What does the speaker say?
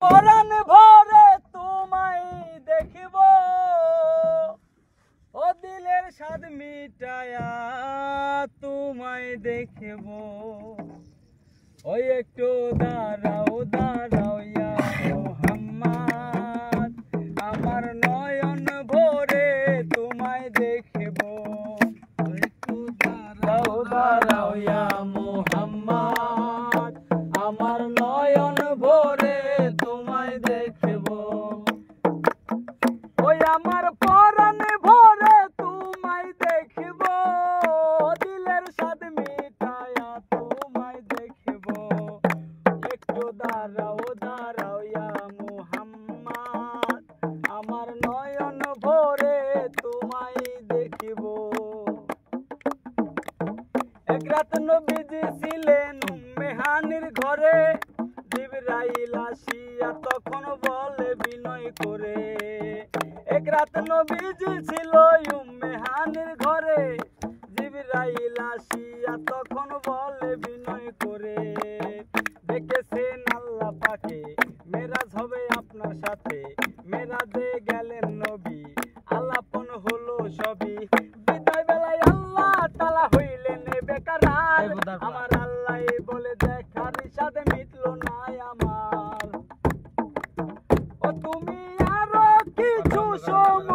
পরাণ ভরে তোমায় দেখিব, ও দিলের স্বাদ মিটায়া তোমায় দেখিব। ওই একটু দাঁড়াও দাঁড়াও ইয়া মুহাম্মদ, আমার নয়ন ভরে তোমায় দেখিব। একটু দাঁড়াও দাঁড়াও ইয়া মুহাম্মদ, আমার নয়ন ভরে তোমায় দেখিব। ওই আমার পরাণ ভরে তোমায় দেখিব, দিলের স্বাদ মিটায়া তোমায় দেখিব। একটু দাঁড়াও দাঁড়াও ইয়া মুহাম্মদ, আমার নয়ন ভরে তোমায় দেখিব। এক রাত নবীজি ছিলেন উম্মে হানির ঘরে, জিবরাইল আসিয়া তখন বলে বিনয় করে। এক রাত নবীজি ছিল উম্মে হানির ঘরে, জিবরাইল আসিয়া তখন বলে বিনয় করে। দেখেছেন আল্লাহ পাকে মেরাজ হবে আপনার সাথে, মেরাজে গেলেন নবী আলাপন হলো সবই। বিদায় বেলায় আল্লাহ তাআলা হইলেন বেকরার, আমার আল্লাহ বলে দেখার সাথে মিটলো না আমার। ও তুমি আরো কিছু সময়